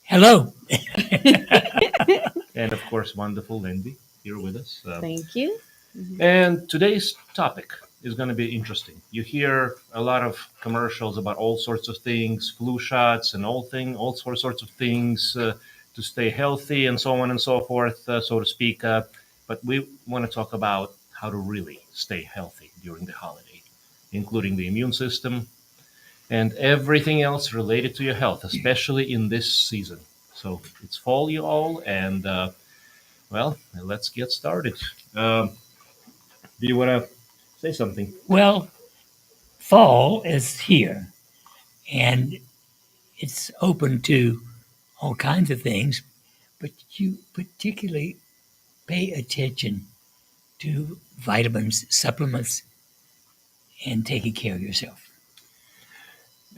Hello. And of course, wonderful Lindy here with us. Thank you. And today's topic is going to be interesting. You hear a lot of commercials about all sorts of things, flu shots and all sorts of things to stay healthy and so on and so forth, so to speak. But we want to talk about how to really stay healthy during the holiday, including the immune system and everything else related to your health, especially in this season. So it's fall, you all, and well, let's get started. Um, do you want to say something? Well, fall is here and it's open to all kinds of things, but you particularly pay attention to vitamins, supplements, and taking care of yourself.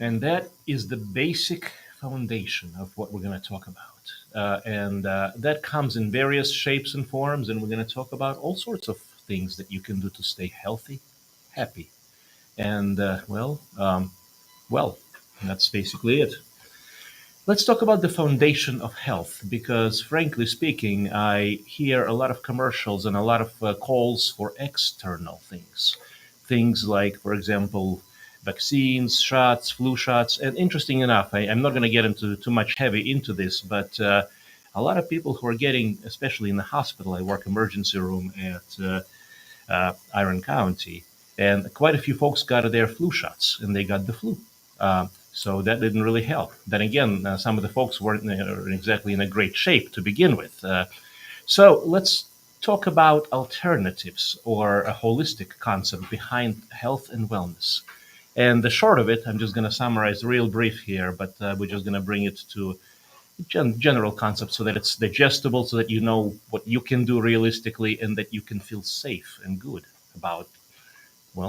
And that is the basic foundation of what we're going to talk about. And that comes in various shapes and forms. And we're going to talk about all sorts of things that you can do to stay healthy, happy. And, well, that's basically it. Let's talk about the foundation of health because, frankly speaking, I hear a lot of commercials and a lot of calls for external things. Things like, for example, vaccines, shots, flu shots. And interesting enough, I'm not going to get into too much heavy into this, but a lot of people who are getting, especially in the hospital, I work emergency room at Iron County, and quite a few folks got their flu shots and they got the flu. So that didn't really help. Then again, some of the folks weren't exactly in a great shape to begin with. So let's talk about alternatives or a holistic concept behind health and wellness. And the short of it, I'm just going to summarize real brief here, but we're just going to bring it to general concept so that it's digestible, so that you know what you can do realistically and that you can feel safe and good about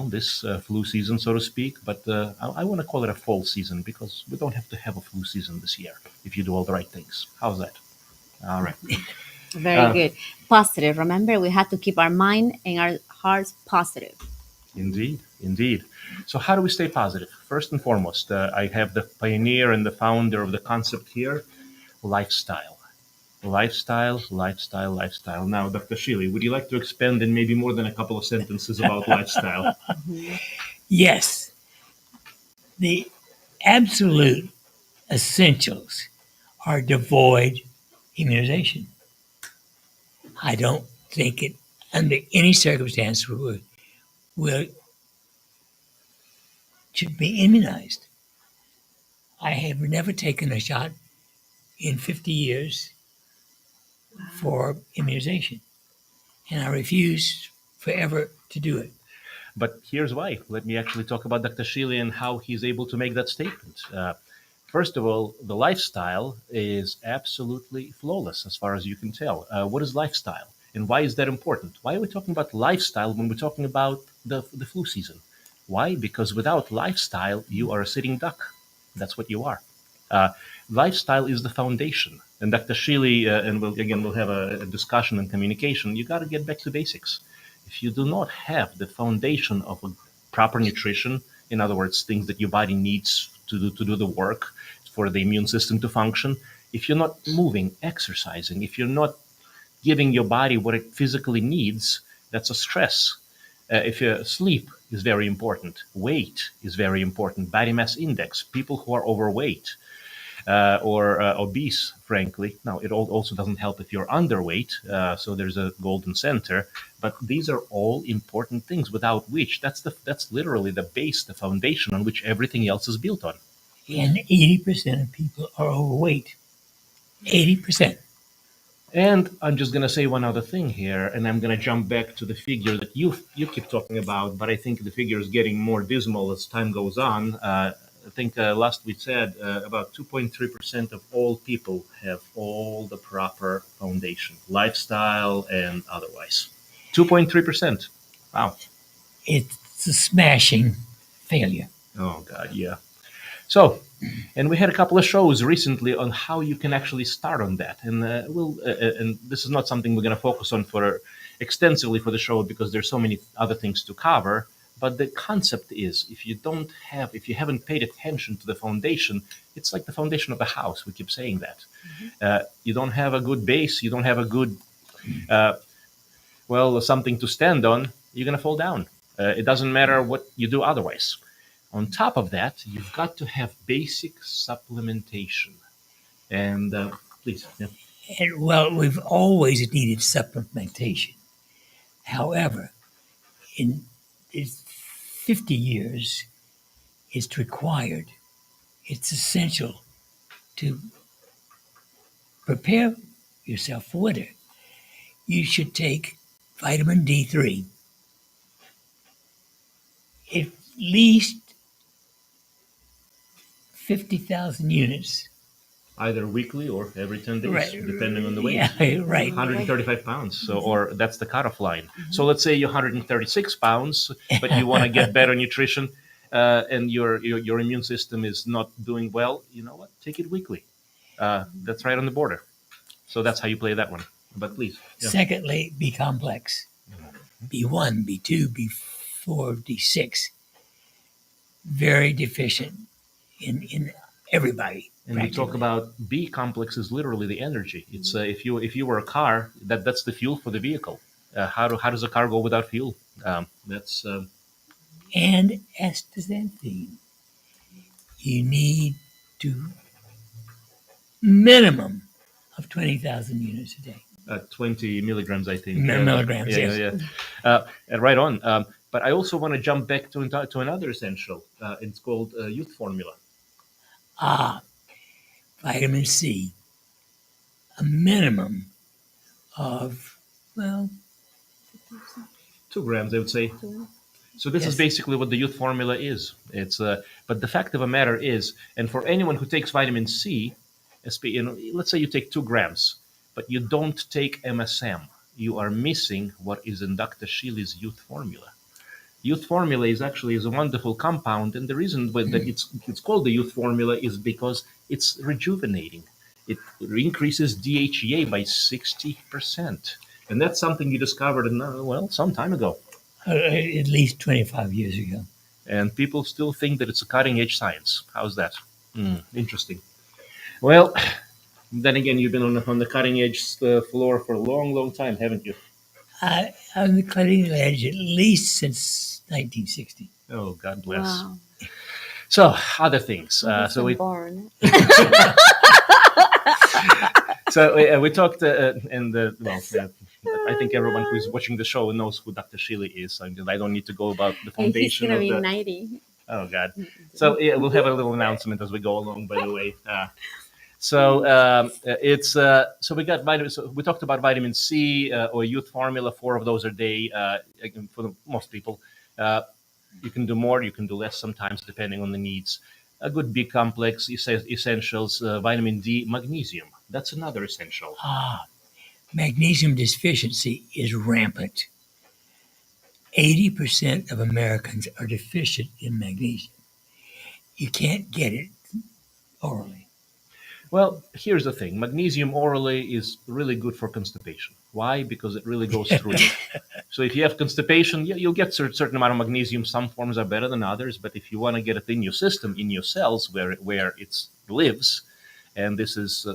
this flu season, so to speak. But I want to call it a fall season because we don't have to have a flu season this year if you do all the right things. How's that? All right. Very good. Positive. Remember, we have to keep our mind and our hearts positive. Indeed, indeed. So how do we stay positive? First and foremost, I have the pioneer and the founder of the concept here, lifestyle. Lifestyle, lifestyle, lifestyle. Now, Dr. Shealy, would you like to expand in maybe more than a couple of sentences about lifestyle? Yes, the absolute essentials are to avoid immunization. I don't think it, under any circumstance, will should be immunized. I have never taken a shot in 50 years for immunization, and I refuse forever to do it. But here's why. Let me actually talk about Dr. Shealy and how he's able to make that statement. First of all, the lifestyle is absolutely flawless as far as you can tell. What is lifestyle? And why is that important? Why are we talking about lifestyle when we're talking about the flu season? Why? Because without lifestyle, you are a sitting duck. That's what you are. Uh, Lifestyle is the foundation. And Dr. Shealy, and we'll have a discussion and communication. You got to get back to basics. If you do not have the foundation of a proper nutrition, in other words, things that your body needs to do the work for the immune system to function, if you're not moving, exercising, if you're not giving your body what it physically needs, that's a stress. If your sleep is very important, weight is very important, body mass index, people who are overweight, or obese, frankly. Now, it also doesn't help if you're underweight, so there's a golden center. But these are all important things without which that's literally the base, the foundation on which everything else is built on. And 80% of people are overweight. 80%. And I'm just going to say one other thing here, and I'm going to jump back to the figure that you keep talking about, but I think the figure is getting more dismal as time goes on. I think last we said about 2.3% of all people have all the proper foundation, lifestyle and otherwise. 2.3%. Wow. It's a smashing failure. Oh, God, yeah. So, and we had a couple of shows recently on how you can actually start on that. And and this is not something we're going to focus on for extensively for the show because there's so many other things to cover. But the concept is, if you haven't paid attention to the foundation, it's like the foundation of the house. We keep saying that. You don't have a good base, you don't have a good, something to stand on, you're going to fall down. It doesn't matter what you do otherwise. On top of that, you've got to have basic supplementation. And please. Yeah. And, well, we've always needed supplementation. However, in 50 years, it's required, it's essential to prepare yourself for winter. You should take vitamin D3 at least 50,000 units. Either weekly or every 10 days, Right. depending on the weight. Yeah, right. 135 pounds, so or that's the cutoff line. So let's say you're 136 pounds, but you want to get better nutrition, and your immune system is not doing well. You know what? Take it weekly. That's right on the border. So that's how you play that one. But please. Yeah. Secondly, B complex. B1, B2, B4, D6. Very deficient in everybody. And we talk about B complex is literally the energy. It's if you were a car, that's the fuel for the vehicle. How does a car go without fuel? That's And astaxanthin. You need to minimum of 20,000 units a day. 20 milligrams, I think. Milligrams, yeah, yes. Yeah. Right on. But I also want to jump back to another essential. It's called youth formula. Vitamin C. A minimum of, 2 grams, I would say. So this is basically what the youth formula is. It's but the fact of the matter is, and for anyone who takes vitamin C, let's say you take 2 grams, but you don't take MSM, you are missing what is in Dr. Shealy's youth formula. Youth formula is a wonderful compound, and the reason that it's called the youth formula is because it's rejuvenating. It increases DHEA by 60%, and that's something you discovered some time ago. at least 25 years ago. And people still think that it's a cutting-edge science. How's that? Interesting. Well, then again, you've been on the cutting-edge floor for a long, long time, haven't you? On the cutting edge at least since 1960. Oh, God bless. Wow. So, other things. Born. We talked, I think everyone who's watching the show knows who Dr. Shealy is. I don't need to go about the foundation. He's going to be 90. Oh, God. So we'll have a little announcement as we go along, by the way. We got vitamin. So we talked about vitamin C or youth formula, 4 of those a day for most people. You can do more, you can do less sometimes, depending on the needs. A good B complex, essentials, vitamin D, magnesium. That's another essential. Magnesium deficiency is rampant. 80% of Americans are deficient in magnesium. You can't get it orally. Well, here's the thing. Magnesium orally is really good for constipation. Why? Because it really goes through you. So if you have constipation, you'll get a certain amount of magnesium. Some forms are better than others, but if you want to get it in your system, in your cells, where it lives, and this is...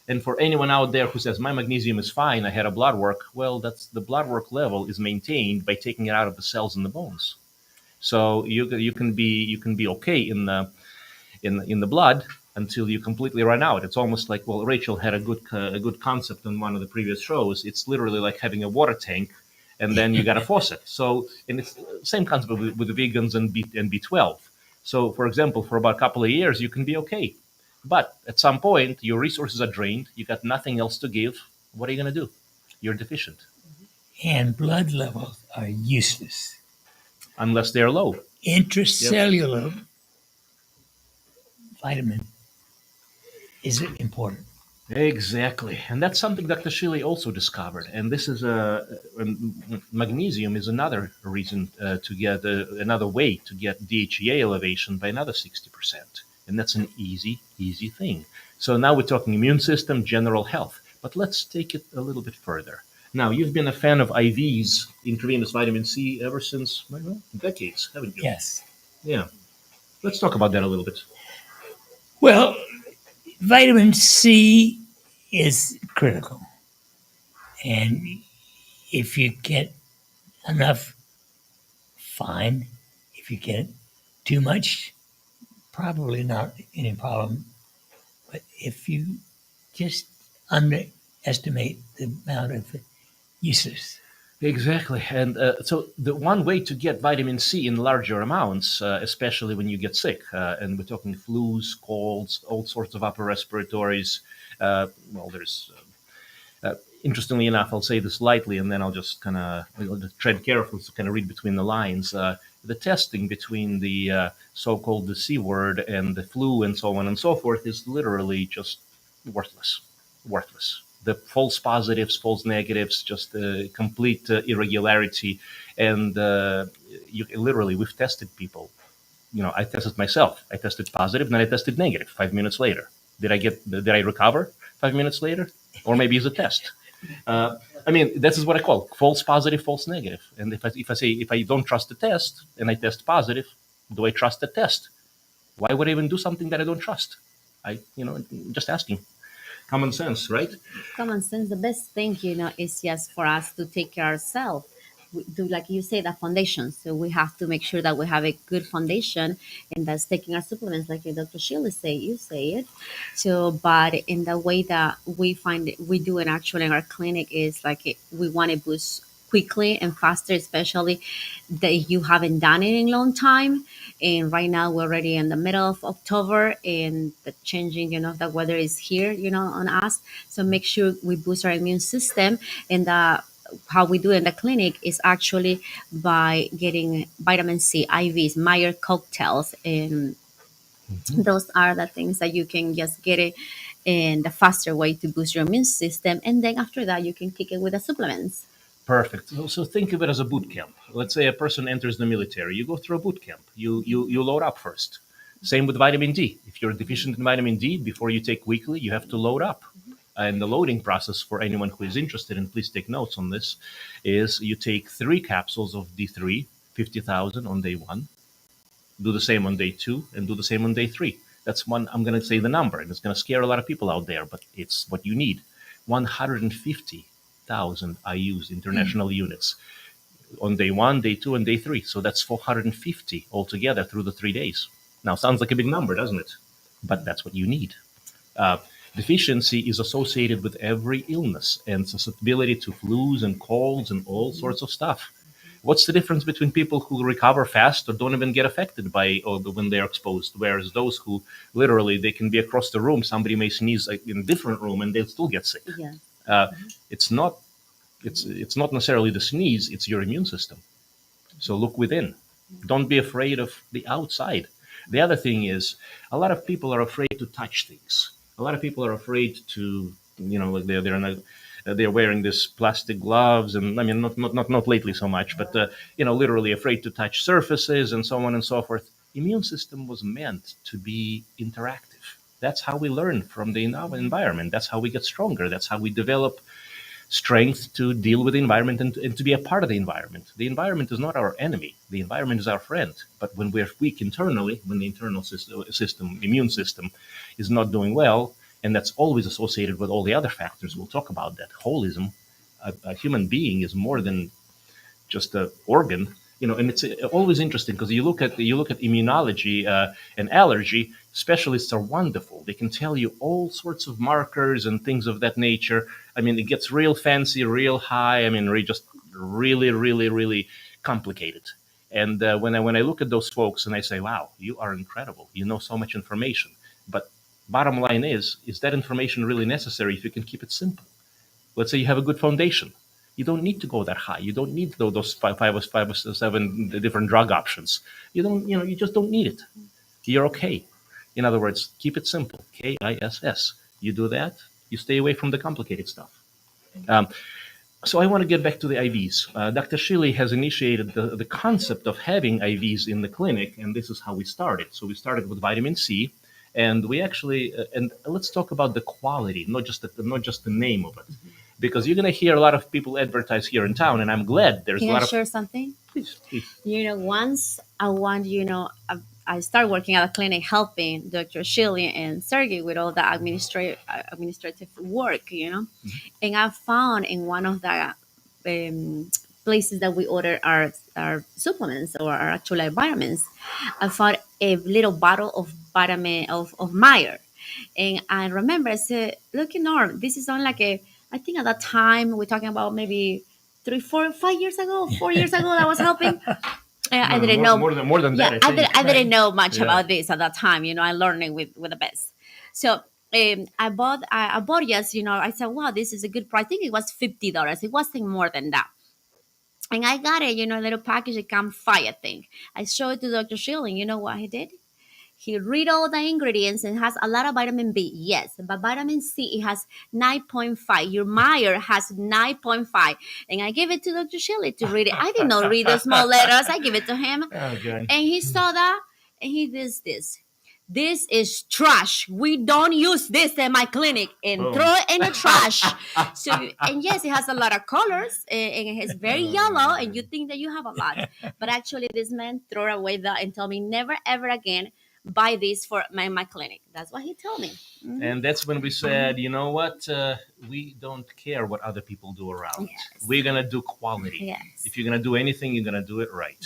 and for anyone out there who says, my magnesium is fine, I had a blood work, well, that's the blood work level is maintained by taking it out of the cells in the bones. So you can be okay in the blood until you completely run out. It's almost like, Rachel had a good concept on one of the previous shows. It's literally like having a water tank, and then you got a faucet. So, and it's the same concept with the vegans and B12. So, for example, for about a couple of years, you can be okay. But at some point, your resources are drained. You got nothing else to give. What are you going to do? You're deficient. And blood levels are useless. Unless they're low. Intracellular vitamin is important. Exactly. And that's something Dr. Shealy also discovered. And this is magnesium is another reason to get another way to get DHEA elevation by another 60%. And that's an easy thing. So now we're talking immune system, general health. But let's take it a little bit further. Now, you've been a fan of IVs, intravenous vitamin C, ever since decades, haven't you? Yes. Yeah. Let's talk about that a little bit. Well, vitamin C is critical. And if you get enough, fine. If you get too much, probably not any problem. But if you just underestimate the amount of useless. Exactly. And so the one way to get vitamin C in larger amounts, especially when you get sick, and we're talking flus, colds, all sorts of upper respiratories. Well, there's, interestingly enough, I'll say this lightly, and then I'll just kind of tread carefully to kind of read between the lines. The testing between the so-called the C word and the flu and so on and so forth is literally just worthless. Worthless. The false positives, false negatives, just complete irregularity. And we've tested people. I tested myself. I tested positive, then I tested negative 5 minutes later. Did I recover 5 minutes later? Or maybe it's a test. This is what I call false positive, false negative. And if I don't trust the test and I test positive, do I trust the test? Why would I even do something that I don't trust? Just asking. Common sense, right? Common sense. The best thing, is just for us to take care of ourselves. We do, like you say, that foundation. So we have to make sure that we have a good foundation, and that's taking our supplements, like Dr. Shealy say. You say it. So, but in the way that we do it actually in our clinic is we want to boost quickly and faster, especially that you haven't done it in a long time. And right now we're already in the middle of October, and the changing, the weather is here, on us. So make sure we boost our immune system. And how we do it in the clinic is actually by getting vitamin C, IVs, Meyer cocktails, and those are the things that you can just get it in the faster way to boost your immune system. And then after that, you can kick it with the supplements. Perfect. So think of it as a boot camp. Let's say a person enters the military. You go through a boot camp. You load up first. Same with vitamin D. If you're deficient in vitamin D, before you take weekly, you have to load up. And the loading process, for anyone who is interested, and please take notes on this, is you take 3 capsules of D3, 50,000 on day 1, do the same on day 2, and do the same on day 3. That's one. I'm going to say the number, and it's going to scare a lot of people out there, but it's what you need. 150,000 IUs, international units, on day 1, day 2, and day 3. So that's 450 altogether through the 3 days. Now, sounds like a big number, doesn't it? But that's what you need. Deficiency is associated with every illness and susceptibility to flus and colds and all sorts of stuff. What's the difference between people who recover fast or don't even get affected by when they're exposed, whereas those who literally they can be across the room, somebody may sneeze in a different room and they'll still get sick. Yeah. It's not necessarily the sneeze; it's your immune system. So look within. Don't be afraid of the outside. The other thing is, a lot of people are afraid to touch things. A lot of people are afraid to, like they're wearing this plastic gloves, and not lately so much, but literally afraid to touch surfaces and so on and so forth. Immune system was meant to be interactive. That's how we learn from the environment. That's how we get stronger. That's how we develop strength to deal with the environment and to be a part of the environment. The environment is not our enemy. The environment is our friend. But when we're weak internally, when the internal immune system is not doing well, and that's always associated with all the other factors, we'll talk about that. Holism, a human being is more than just an organ. And it's always interesting because you look at immunology and allergy. Specialists are wonderful. They can tell you all sorts of markers and things of that nature. It gets real fancy, real high. Just really, really, really complicated. And when I look at those folks and I say, "Wow, you are incredible. You know so much information." But bottom line is that information really necessary if you can keep it simple? Let's say you have a good foundation. You don't need to go that high. You don't need those five or seven different drug options. You just don't need it. You're okay. In other words, keep it simple. KISS. You do that, you stay away from the complicated stuff. So I want to get back to the IVs. Dr. Shealy has initiated the concept of having IVs in the clinic, and this is how we started. So we started with vitamin C, and we actually and let's talk about the quality, not just the name of it. because you're going to hear a lot of people advertise here in town, and I'm glad there's Can a lot I of. share something? Please, please. Once I want, I started working at a clinic helping Dr. Shealy and Sergey with all the administrative work, and I found in one of the places that we order our supplements or our actual vitamins, I found a little bottle of vitamin of Meyer. And I remember I said, look, Norm, this is on like I think at that time, we're talking about maybe 3, 4, 5 years ago, 4 years ago, that I was helping. I didn't know more than that. I think. I didn't know much Yeah. about this at that time. I learned it with the best. So I bought yes. I said, wow, this is a good price. I think it was $50. It wasn't more than that. And I got it, a little package, a campfire thing. I showed it to Dr. Schilling. You know what he did? He read all the ingredients and has a lot of vitamin B, yes, but vitamin C, it has 9.5. Your Meyer has 9.5. And I gave it to Dr. Shelley to read it. I did not read the small letters. I give it to him. Okay. And he saw that and he did this. This is trash. We don't use this in my clinic, and throw it in the trash. So, and yes, it has a lot of colors and it's very yellow, and you think that you have a lot. But actually, this man threw away that and told me never ever again buy this for my clinic. That's what he told me. Mm-hmm. And that's when we said, you know what? We don't care what other people do around. Yes. We're going to do quality. Yes. If you're going to do anything, you're going to do it right.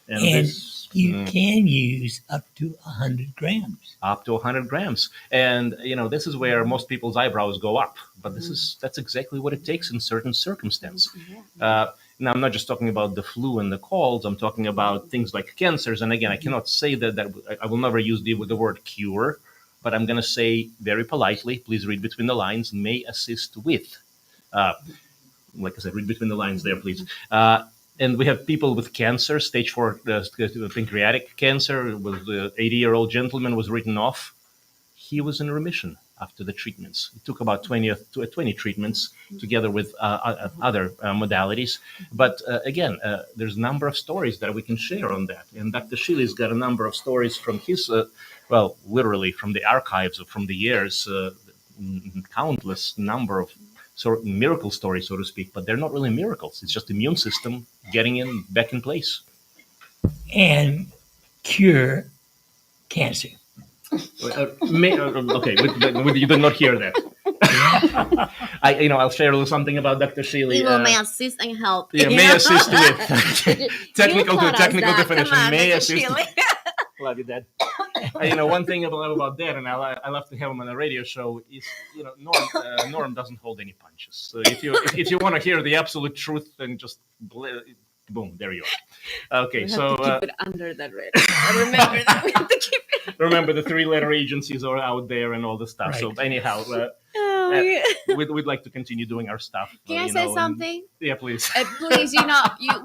And you can use up to 100 grams. Up to 100 grams. And, this is where most people's eyebrows go up. But that's exactly what it takes in certain circumstances. Yeah. Now, I'm not just talking about the flu and the colds. I'm talking about things like cancers. And again, I cannot say that I will never use the word cure, but I'm going to say very politely, please read between the lines, may assist with. Like I said, read between the lines there, please. And we have people with cancer, stage 4 pancreatic cancer. With the 80-year-old gentleman was written off. He was in remission after the treatments. It took about 20 treatments together with other modalities. But again, there's a number of stories that we can share on that. And Dr. Shealy's got a number of stories from his, literally from the archives of from the years, countless number of miracle stories, so to speak. But they're not really miracles. It's just the immune system getting back in place. And cure cancer. Okay, you did not hear that. I'll share a little something about Dr. Shealy. He may assist and help. Yeah, may assist with. technical definition. On, may Dr. assist. Shealy. Love you, Dad. One thing I love about Dad, and I love to have him on a radio show, is Norm doesn't hold any punches. So if you want to hear the absolute truth, then just boom, there you are. Okay, so keep it under that radar. I remember that we have to keep it. Remember the 3-letter agencies are out there and all the stuff. Right. So anyhow, we'd like to continue doing our stuff. Can I say something? Yeah, please. Please,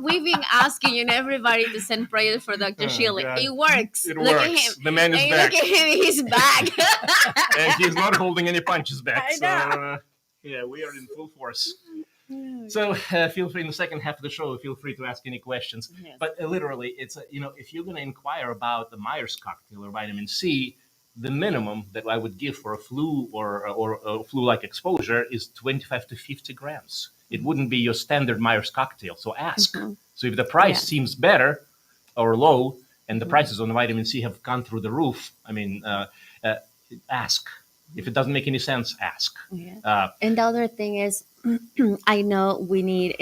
we've been asking everybody to send prayers for Dr. Shealy. God. It works. It Look works. at him. The man is Hey, back. Look at him. He's back. And he's not holding any punches back. I know. So, we are in full force. So feel free in the second half of the show. Feel free to ask any questions. Yes. But literally, it's if you're going to inquire about the Myers cocktail or vitamin C, the minimum that I would give for a flu or a flu-like exposure is 25 to 50 grams. It wouldn't be your standard Myers cocktail. So ask. Mm-hmm. So if the price seems better or low, and the prices on the vitamin C have gone through the roof, ask. If it doesn't make any sense, ask. Yeah. And the other thing is, I know we need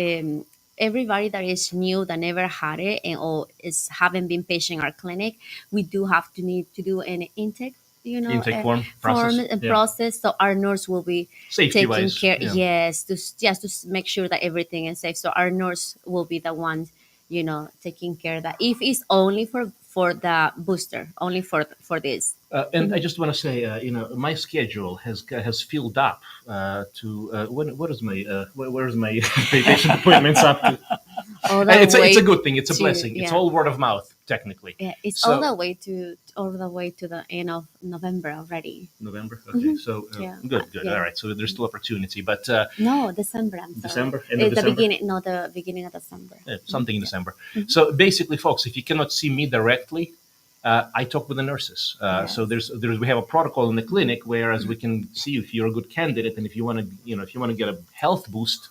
everybody that is new, that never had it or haven't been patient in our clinic. We do have to need to do an intake, intake process. So our nurse will be taking care. Yeah. Yes, to make sure that everything is safe. So our nurse will be the one, taking care of that. If it's only for the booster, only for this. And I just want to say, my schedule has filled up to where's my patient appointments up to? It's a good thing. It's a blessing. It's all word of mouth, technically. Yeah, it's all the way to the end of November already. November. Okay, mm-hmm. So good. Yeah. All right. So there's still opportunity, but no, December. I'm sorry. December. The beginning of December. Something in December. Mm-hmm. So basically, folks, if you cannot see me directly, I talk with the nurses. So there's we have a protocol in the clinic, whereas we can see if you're a good candidate and if you want to get a health boost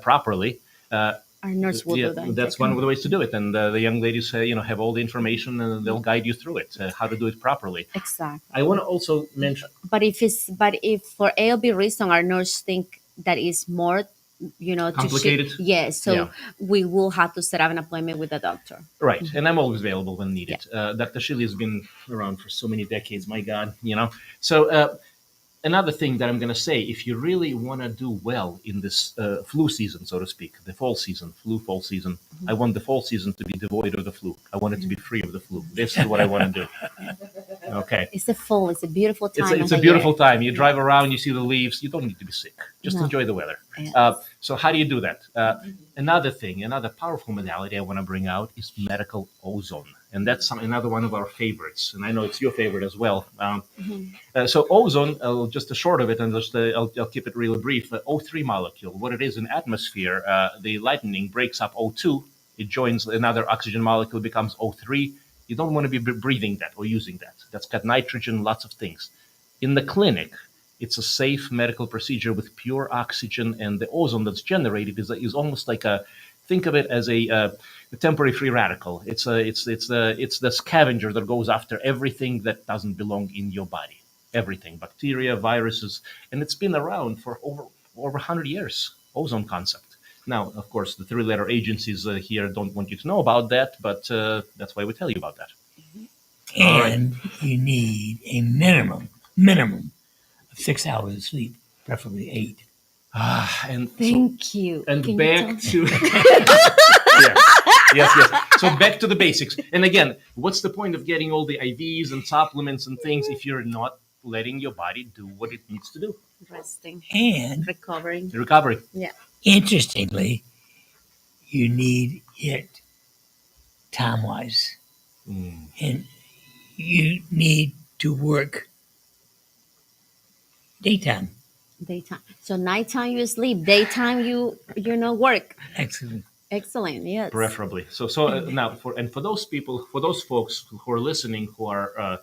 properly. Our nurse will do that. That's one of the ways to do it. And the young ladies, have all the information and they'll guide you through it, how to do it properly. Exactly. I want to also mention. But if for A or B reason our nurse think that is more, Complicated? Yes. So we will have to set up an appointment with the doctor. Right. And I'm always available when needed. Dr. Shealy has been around for so many decades. My God, So another thing that I'm going to say, if you really want to do well in this flu season, so to speak, the fall season, fall season, I want the fall season to be devoid of the flu. I want it to be free of the flu. This is what I want to do. Okay. It's the fall. It's a beautiful time. It's a beautiful time. You drive around, you see the leaves. You don't need to be sick. Just enjoy the weather. Yes. So how do you do that? Another powerful modality I want to bring out is medical ozone. And that's another one of our favorites. And I know it's your favorite as well. So ozone, just a short of it, and I'll keep it really brief. O3 molecule, what it is in atmosphere, the lightning breaks up O2. It joins another oxygen molecule, becomes O3. You don't want to be breathing that or using that. That's got nitrogen, lots of things. In the clinic, it's a safe medical procedure with pure oxygen, and the ozone that's generated is almost like think of it as a temporary free radical. It's the scavenger that goes after everything that doesn't belong in your body. Everything, bacteria, viruses, and it's been around for over 100 years. Ozone concept. Now, of course, the three-letter agencies here don't want you to know about that, but that's why we tell you about that. And you need a minimum of 6 hours of sleep, preferably 8. Thank you. And back to yes. So back to the basics. And again, what's the point of getting all the IVs and supplements and things if you're not letting your body do what it needs to do? Resting. And Recovering. Recovery. Yeah. Interestingly, you need it time-wise. And you need to work daytime. So nighttime you sleep, daytime you work. Excellent, yes. Preferably. So now for those people, for those folks who are listening, who are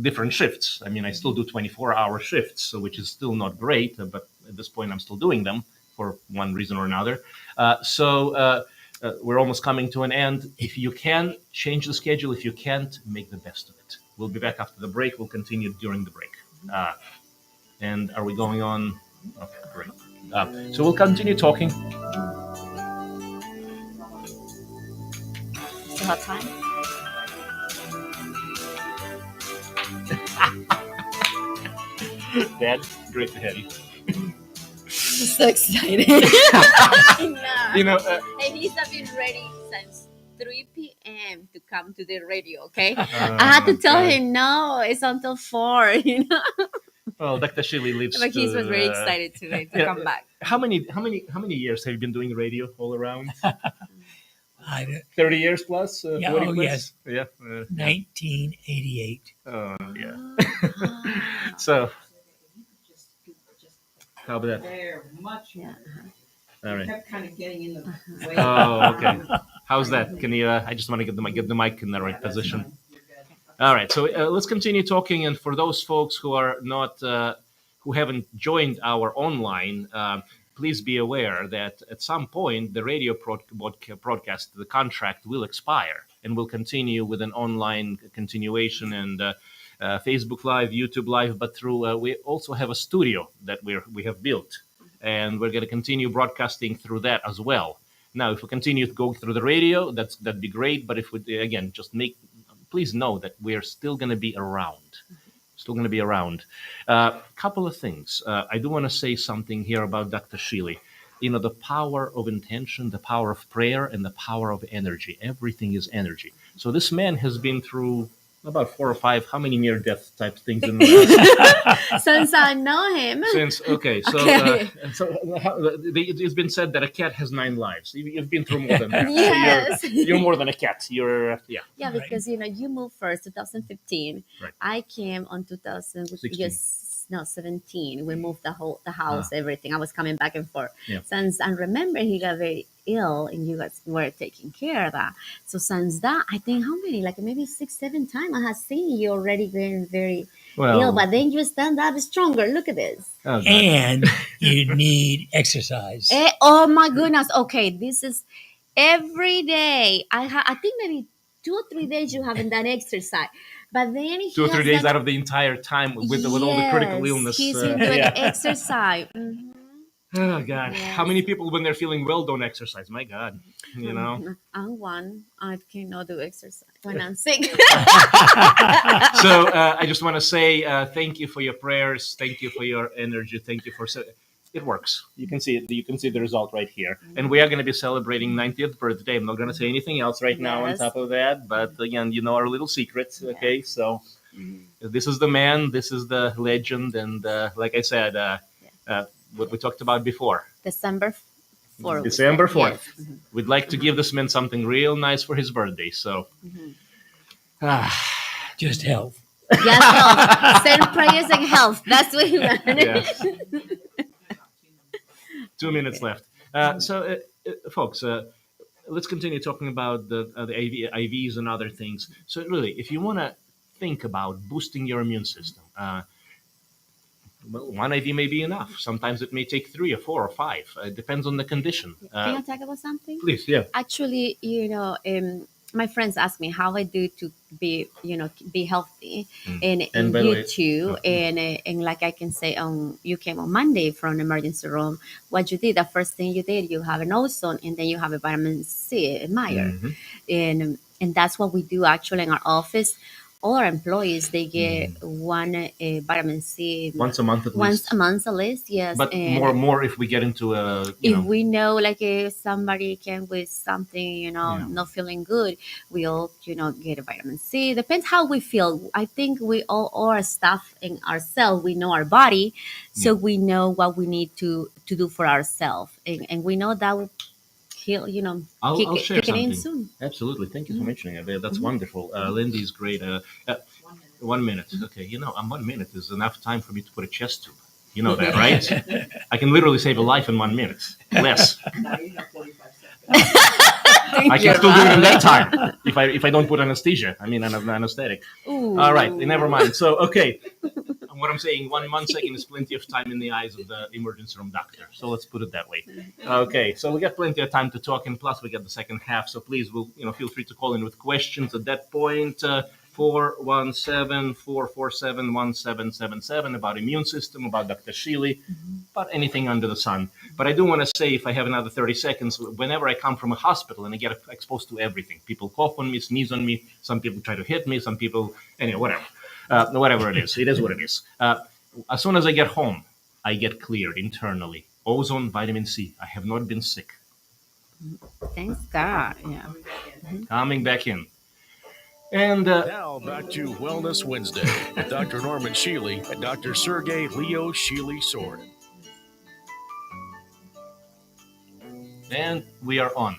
different shifts. I mean, I still do 24-hour shifts, which is still not great, but at this point I'm still doing them for one reason or another. We're almost coming to an end. If you can, change the schedule. If you can't, make the best of it. We'll be back after the break. We'll continue during the break. And are we going on? Okay, great. So we'll continue talking. Still have time? Dad, great to have you. I'm so excited. I know. And he's been ready since 3 p.m. to come to the radio, okay? I had to tell him, no, it's until 4, Well, Dr. Shealy lives. But he was very excited today to come back. How many years have you been doing radio all around? 30 years plus? 40 plus? Yes. Yeah. 1988. Oh, yeah. So, how about that? Very much. Yeah. All right. Kept kind of getting in the way. Oh, okay. How's that? Can you? I just want to get the mic in the right position. All right. So let's continue talking. And for those folks who are not, who haven't joined our online, please be aware that at some point the radio broadcast, the contract will expire, and we'll continue with an online continuation and Facebook Live, YouTube Live. But through we also have a studio that we have built. And we're going to continue broadcasting through that as well. Now, if we continue to go through the radio, that'd be great. But if we, again, please know that we're still going to be around. Still going to be around. Couple of things. I do want to say something here about Dr. Shealy. The power of intention, the power of prayer, and the power of energy. Everything is energy. So this man has been through about 4 or 5, how many near-death type things in the last? Since I know him. It's been said that a cat has 9 lives. You've been through more than that. Yes. You're more than a cat. You're, Yeah, because, you moved first, 2015. Right. I came on 2000, 16. yes, no 17. We moved the house, Ah. everything. I was coming back and forth. Yeah. Since I remember he got very ill, and you guys were taking care of that. So since that, I think how many, like maybe 6, 7 times I have seen you already getting very ill, but then you stand up stronger. Look at this. Oh, God. And you need exercise. Oh my goodness. Okay, this is every day. I think maybe 2 or 3 days you haven't done exercise, but then 2 or 3 days done, out of the entire time with all the critical Yes, illness. he's been doing Yeah. exercise. Mhm. Oh, God. How Yes. many people, when they're feeling well, don't exercise? My God. You know? I'm one. I cannot do exercise when I'm sick. So I just want to say thank you for your prayers. Thank you for your energy. Thank you for it works. You can see it. You can see the result right here. And we are going to be celebrating 90th birthday. I'm not going to say anything else right now on Yes. top of that. But again, you know our little secrets. Okay, so this is the man. This is the legend. And like I said, what we talked about before. December 4th. December 4th. Yes. We'd like to give this man something real nice for his birthday. So. Just health. Yes, health. Send prayers and health. That's what you want. Yeah. 2 minutes left. Folks, let's continue talking about the IVs and other things. So really, if you want to think about boosting your immune system, well, one IV may be enough. Sometimes it may take 3 or 4 or 5. It depends on the condition. Can I talk about something? Please, yeah. Actually, my friends ask me how I do to be, be healthy, and by the you way- too, and like I can say, you came on Monday from the emergency room. What you did, the first thing you did, you have an Ozone, and then you have a vitamin C, a Meyer, and that's what we do actually in our office. All our employees, they get one vitamin C Once a month at least. once a month at least. Yes, But and more if we get into if we know, like, if somebody came with something, not feeling good, we all, get a vitamin C. Depends how we feel. I think we all our staff and ourselves, we know our body, so we know what we need to do for ourselves, and we know that will heal. I'll share kick it in something. soon. Absolutely. Thank you for mentioning it. That's wonderful. Lindy's great. 1 minute. Okay. 1 minute is enough time for me to put a chest tube. You know that, right? I can literally save a life in 1 minute. Less. Now you know 45 seconds. I can still do it in that time if I don't put anesthesia. I mean, an anesthetic. Ooh. All right. Never mind. So, okay. What I'm saying, 1 second is plenty of time in the eyes of the emergency room doctor. So let's put it that way. Okay, so we got plenty of time to talk, and plus we got the second half. So please, feel free to call in with questions at that point. 417-447-1777 about immune system, about Dr. Shealy, about anything under the sun. But I do want to say, if I have another 30 seconds, whenever I come from a hospital and I get exposed to everything, people cough on me, sneeze on me, some people try to hit me, some people, whatever. Whatever it is what it is. As soon as I get home, I get cleared internally. Ozone, vitamin C. I have not been sick. Thanks God. Yeah. Coming back in. And Now back to Wellness Wednesday with Dr. Norman Shealy and Dr. Sergey Leo Shealy-Sorin. And we are on.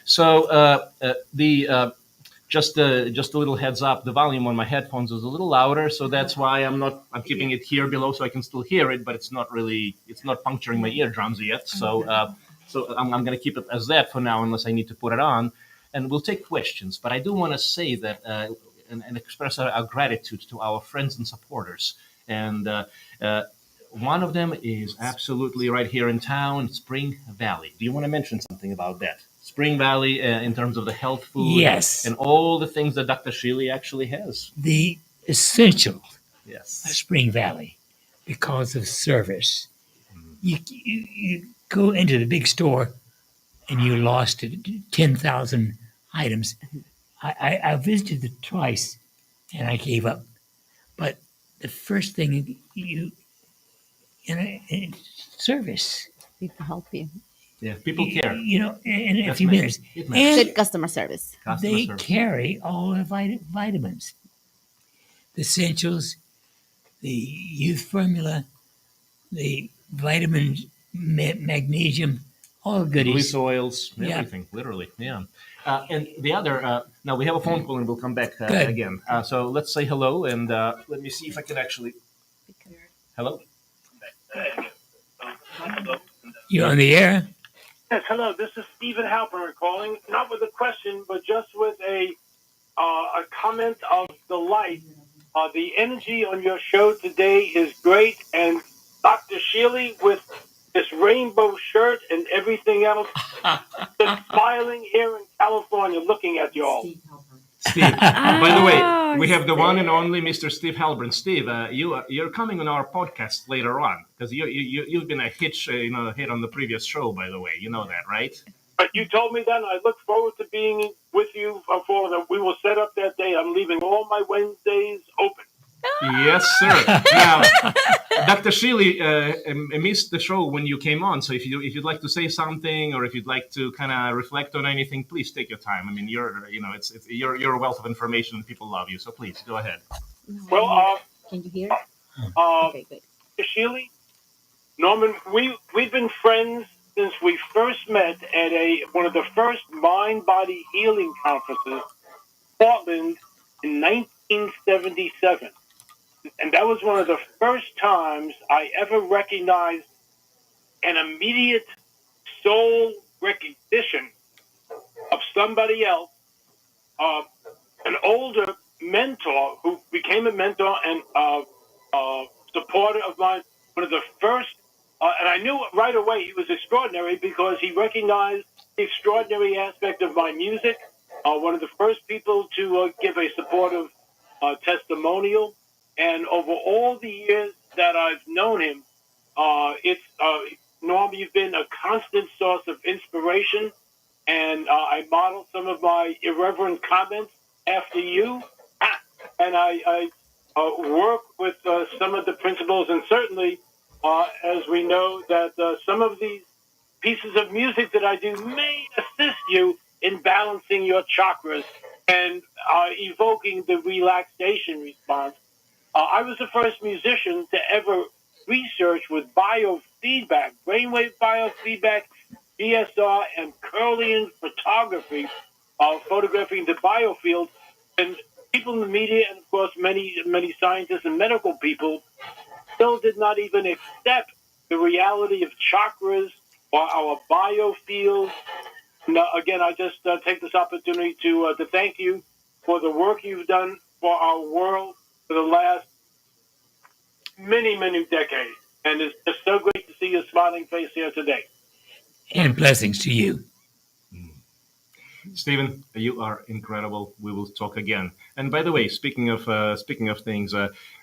So just a little heads up, the volume on my headphones is a little louder, so that's why I'm keeping it here below so I can still hear it, but it's not puncturing my eardrums yet. So I'm going to keep it as that for now, unless I need to put it on, and we'll take questions. But I do want to say that and express our gratitude to our friends and supporters. And one of them is absolutely right here in town, Spring Valley. Do you want to mention something about that? Spring Valley, in terms of the health food, Yes. and all the things that Dr. Shealy actually has. The essential Yes. Spring Valley, because of service. You go into the big store and you lost 10,000 items. I visited it twice and I gave up. But the first thing service. People help you. Yeah, people care. In a That's few nice. minutes. It matters. And Good customer service. Customer they service. carry all the vitamins, the essentials, the youth formula, the vitamin, magnesium, all the goodies. Release oils, Yeah. everything, literally. Yeah. And the other, now we have a phone call and we'll come back Good. again. So let's say hello, and let me see if I can actually Hello. You're on the air. Yes, hello. This is Stephen Halpern calling, not with a question, but just with a comment of delight. The energy on your show today is great, and Dr. Shealy with this rainbow shirt and everything else, just smiling here in California, looking at you all. Steve. By the way, Oh, we have the one and Steve. only Mr. Steve Halbrin. Steve, you're coming on our podcast later on because you've been a hit on the previous show. By the way, you know that, right? But you told me that, and I look forward to being with you for that. We will set up that day. I'm leaving all my Wednesdays open. Yes, sir. Now, Dr. Shealy missed the show when you came on, so if you'd like to say something or if you'd like to kind of reflect on anything, please take your time. I mean, you're a wealth of information and people love you, so please go ahead. Well, Can you hear? Okay, good. Shealy, Norman, we've been friends since we first met at one of the first mind-body healing conferences, Portland, in 1977. And that was one of the first times I ever recognized an immediate soul recognition of somebody else, an older mentor who became a mentor and supporter of mine. One of the first, and I knew right away he was extraordinary because he recognized the extraordinary aspect of my music. One of the first people to give a supportive testimonial. And over all the years that I've known him, Norm, you've been a constant source of inspiration. And I model some of my irreverent comments after you. And I work with some of the principles, and certainly, as we know, that some of these pieces of music that I do may assist you in balancing your chakras and evoking the relaxation response. I was the first musician to ever research with biofeedback, brainwave biofeedback, DSR, and Curlian photography, photographing the biofield. And people in the media, and of course many scientists and medical people, still did not even accept the reality of chakras or our biofield. Now, again, I just take this opportunity to thank you for the work you've done for our world for the last many decades. And it's just so great to see your smiling face here today. And blessings to you. Stephen, you are incredible. We will talk again. And by the way, speaking of things,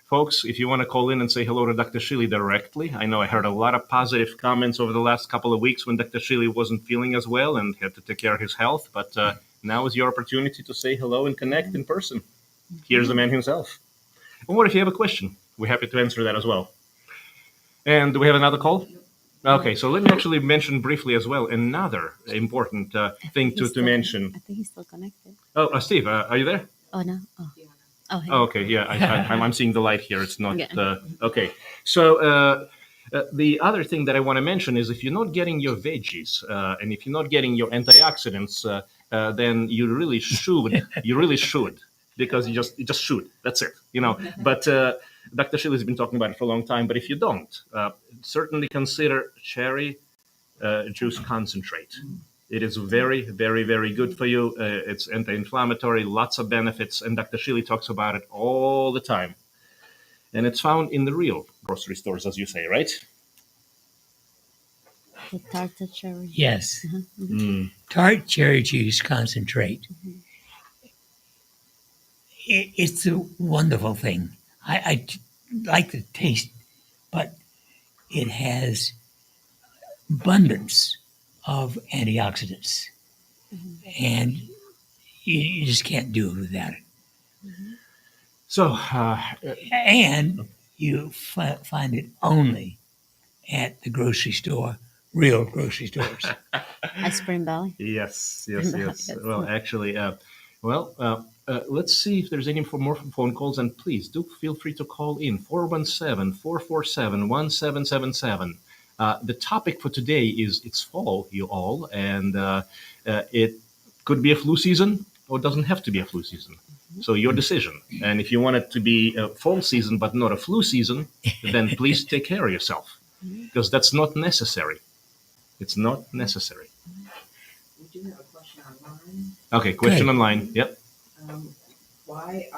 folks, if you want to call in and say hello to Dr. Shealy directly, I know I heard a lot of positive comments over the last couple of weeks when Dr. Shealy wasn't feeling as well and had to take care of his health. But now is your opportunity to say hello and connect in person. Here's the man himself. Or if you have a question, we're happy to answer that as well. And do we have another call? Okay, so let me actually mention briefly as well another important thing to mention. I think he's still connected. Oh, Steve, are you there? Oh, no. Oh, hey. Oh, okay, yeah, I'm seeing the light here. It's not Yeah. okay. So the other thing that I want to mention is if you're not getting your veggies and if you're not getting your antioxidants, then you really should. You really should, because you just should. That's it. But Dr. Shealy has been talking about it for a long time. But if you don't, certainly consider cherry juice concentrate. It is very, very, very good for you. It's anti-inflammatory, lots of benefits, and Dr. Shealy talks about it all the time. And it's found in the real grocery stores, as you say, right? The tartar cherry. Yes. Mm-hmm. Tart cherry juice concentrate. Mm-hmm. It's a wonderful thing. I like the taste, but it has abundance of antioxidants, and you just can't do it without it. So, And you find it only at the grocery store, real grocery stores. At Spring Valley. yes. Yes. Well, actually, let's see if there's any more phone calls. And please do feel free to call in 417-447-1777. The topic for today is it's fall, you all, and it could be a flu season or it doesn't have to be a flu season. So your decision. And if you want it to be a fall season but not a flu season, then please take care of yourself, because that's not necessary. It's not necessary. We do have a question online. Okay, question Good. online. Yep. Um, why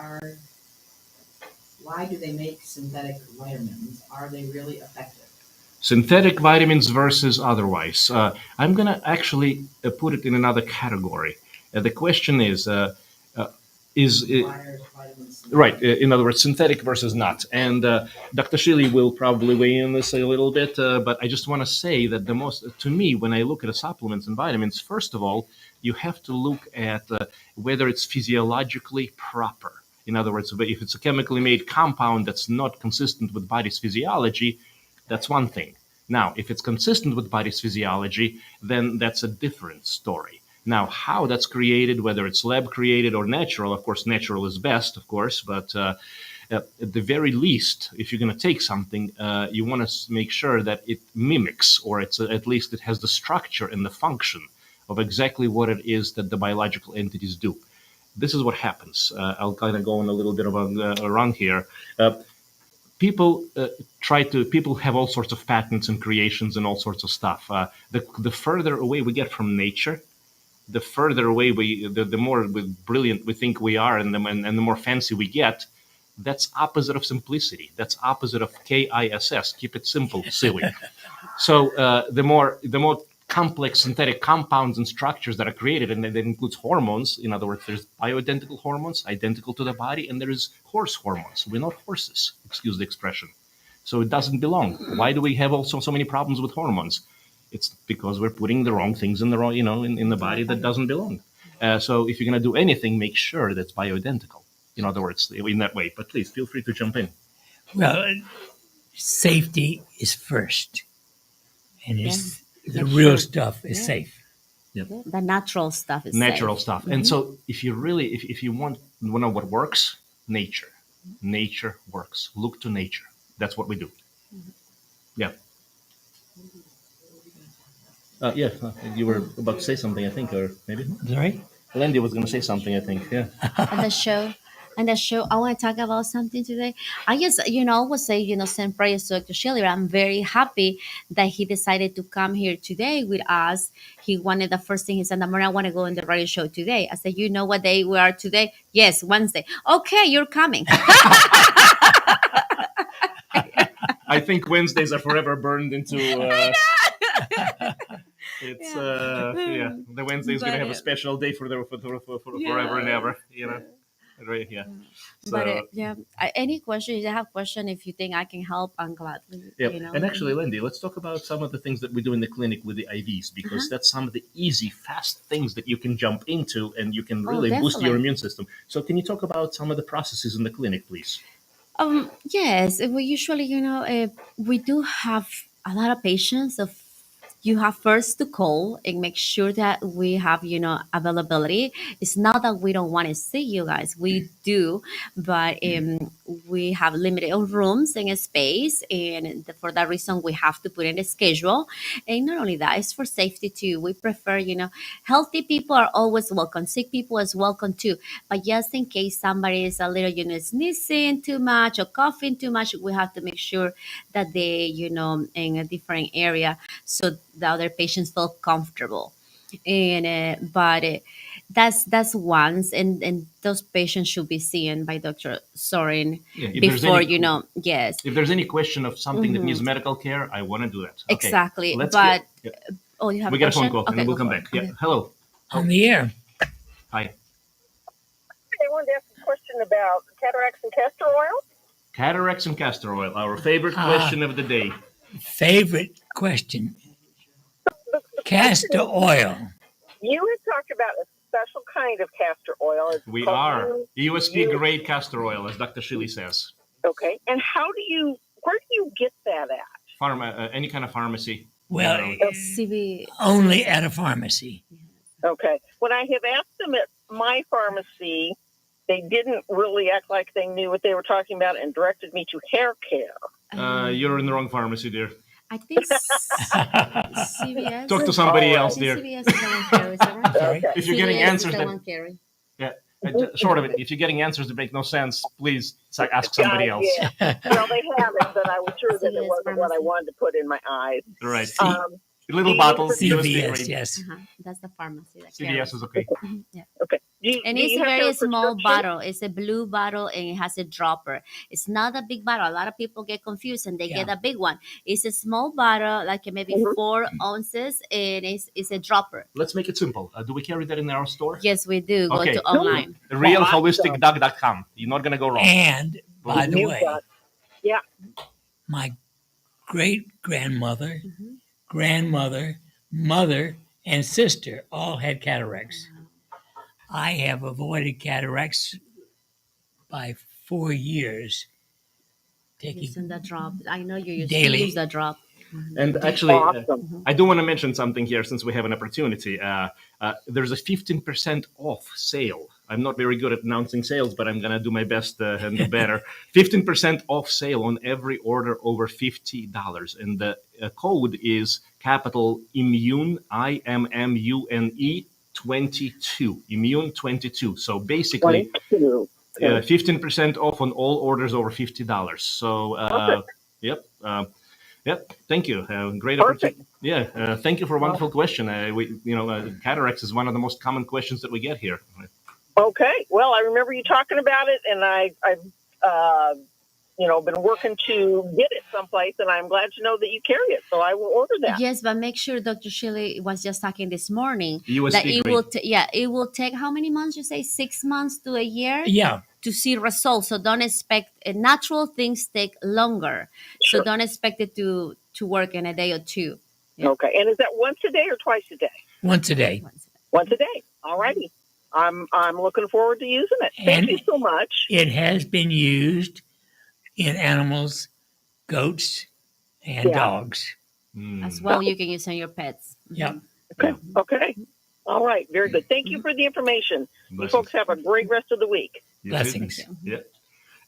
do they make synthetic vitamins? Are they really effective? Synthetic vitamins versus otherwise. I'm going to actually put it in another category. The question is Requires vitamin C. right, in other words, synthetic versus not. And Dr. Shealy will probably weigh in this a little bit, but I just want to say that to me, when I look at the supplements and vitamins, first of all, you have to look at whether it's physiologically proper. In other words, if it's a chemically made compound that's not consistent with body's physiology, that's one thing. Now, if it's consistent with body's physiology, then that's a different story. Now, how that's created, whether it's lab created or natural, of course, natural is best, of course, but at the very least, if you're going to take something, you want to make sure that it mimics, or at least it has the structure and the function of exactly what it is that the biological entities do. This is what happens. I'll kind of go on a little bit of a run here. People people have all sorts of patents and creations and all sorts of stuff. The further away we get from nature, the further away the more brilliant we think we are, and the more fancy we get. That's opposite of simplicity. That's opposite of KISS. Keep it simple, silly. So the more complex synthetic compounds and structures that are created, and that includes hormones. In other words, there's bioidentical hormones, identical to the body, and there is horse hormones. We're not horses, excuse the expression. So it doesn't belong. Why do we have also so many problems with hormones? It's because we're putting the wrong things in the wrong, in the body that doesn't belong. So if you're going to do anything, make sure that's bioidentical. In other words, in that way. But please feel free to jump in. Well, safety is first, and it's the Make real sure. stuff is Yeah. safe. The natural stuff is Natural safe. stuff. And so if you really, if you want to know what works, nature works. Look to nature. That's what we do. Yeah. Yeah, you were about to say something, I think, or maybe Sorry? Lindy was going to say something, I think. Yeah. And the show, I want to talk about something today. I just, always say, send prayers to Dr. Shealy. I'm very happy that he decided to come here today with us. He wanted, the first thing he said, I want to go on the radio show today. I said, you know what day we are today? Yes, Wednesday. Okay, you're coming. I think Wednesdays are forever burned into. It's the Wednesday is going to have a special day for forever and ever. Right? Yeah. So. But any question, if you have question, if you think I can help, I'm glad. Yeah, and actually, Lindy, let's talk about some of the things that we do in the clinic with the IVs, because that's some of the easy, fast things that you can jump into, and you can really boost your immune system. So, can you talk about some of the processes in the clinic, please? Yes, we usually, we do have a lot of patients. You have first to call and make sure that we have, availability. It's not that we don't want to see you guys. We do, but we have limited rooms and space. And for that reason, we have to put in a schedule. And not only that, it's for safety too. We prefer, healthy people are always welcome. Sick people is welcome too. But just in case somebody is a little, sneezing too much or coughing too much, we have to make sure that they, in a different area, so the other patients feel comfortable. And that's once, and those patients should be seen by Dr. Sorin before, yes. If there's any question of something that needs medical care, I want to do that. Okay, exactly. You have we a got a phone question? call, and then we'll come back. Yeah. Hello. On the air. Hi. I wanted to ask a question about cataracts and castor oil. Cataracts and castor oil, our favorite question of the day. Favorite question. Castor oil. You had talked about a special kind of castor oil. It's We called are USP grade castor oil, as Dr. Shealy says. Okay. And where do you get that at? Any kind of pharmacy. Well, CB. only at a pharmacy. Okay. When I have asked them at my pharmacy, they didn't really act like they knew what they were talking about and directed me to hair care. You're in the wrong pharmacy, dear. I think CVS. Talk to somebody else, dear. CVS is the one carries, right? Sorry? If you're getting CVS answers, is the then one carry. yeah. Short of it, if you're getting answers that make no sense, please ask somebody else. Yeah. Well, they haven't, but I was sure that it CVS wasn't what I pharmacy. wanted to put in my eyes. Right. Um, Little do you- bottles, CVS, USP-free. yes. That's the pharmacy. That CVS carries. is okay. Yeah. okay. And do it's you a have to very have a small prescription? bottle. It's a blue bottle and it has a dropper. It's not a big bottle. A lot of people get confused and they get a big one. It's a small bottle, like maybe Mhm. 4 ounces, and it's a dropper. Let's make it simple. Do we carry that in our store? Yes, we do. Go Okay. to online. RealHolisticDog.com. You're not going to go wrong. And by the You've way, got- yeah. my great grandmother, Mhm. grandmother, mother, and sister all had cataracts. I have avoided cataracts by 4 years. Using the drop. I know you used Daily. to use the drop. And actually, Awesome. I do want to mention something here since we have an opportunity. There's a 15% off sale. I'm not very good at announcing sales, but I'm going to do my best and do better. 15% off sale on every order over $50. And the code is capital Immune, IMMUNE 22. Immune 22. So basically, 22. 15% off on all orders over $50. So, Perfect. yep. Yep. Thank you. Great Perfect. opportunity. Yeah. Thank you for a wonderful question. Cataracts is one of the most common questions that we get here. Okay. Well, I remember you talking about it, and I've been working to get it someplace, and I'm glad to know that you carry it. So I will order that. Yes, but make sure Dr. Shealy was just talking this morning USP that it grade. will it will take how many months? You say 6 months to a year Yeah, to see results. So don't expect natural things take longer. Sure. So don't expect it to work in a day or two. Yeah. Okay. And is that once a day or twice a day? once a day. Once a day. All righty. I'm looking forward to using it. Thank And you so much. it has been used in animals, goats, and Yeah. dogs. As well, you can use on your pets. Yeah. Okay. Okay. All right. Very good. Thank you for the information. You Blessings. folks have a great rest of the week. You Blessings. too. Yeah.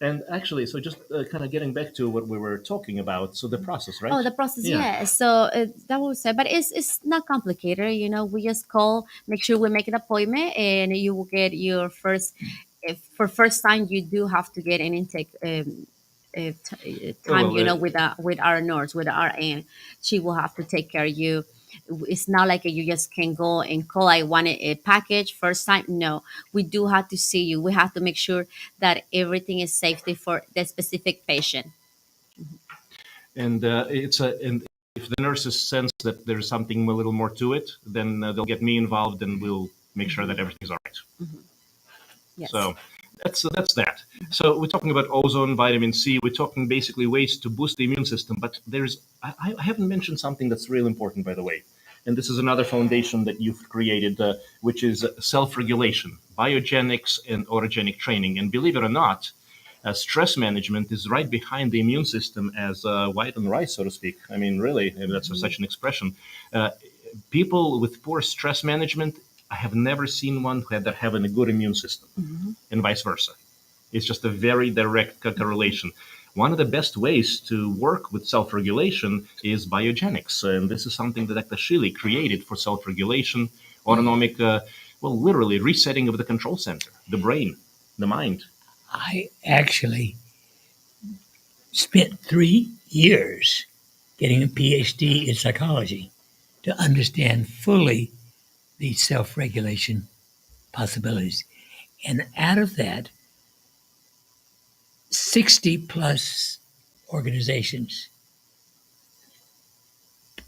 And actually, so just kind of getting back to what we were talking about. So the process, right? Oh, the process, Yeah. yeah. So that was it, but it's not complicated. We just call, make sure we make an appointment, and you will get your first. If for first time, you do have to get an intake time. well, with our nurse, with our aunt, she will have to take care of you. It's not like you just can go and call. I want a package first time. No, we do have to see you. We have to make sure that everything is safety for the specific patient. And and if the nurses sense that there's something a little more to it, then they'll get me involved, and we'll make sure that everything's all right. Yes. So that's that. So we're talking about ozone, vitamin C. We're talking basically ways to boost the immune system. But I haven't mentioned something that's really important, by the way. And this is another foundation that you've created, which is self-regulation, biogenics, and autogenic training. And believe it or not, stress management is right behind the immune system as white on rice, so to speak. I mean, really, that's such an expression. People with poor stress management, I have never seen one that having a good immune system, and vice versa. It's just a very direct correlation. One of the best ways to work with self-regulation is biogenics, and this is something that Dr. Shealy created for self-regulation, autonomic, literally resetting of the control center, the brain, the mind. I actually spent 3 years getting a PhD in psychology to understand fully the self-regulation possibilities. And out of that, 60 plus organizations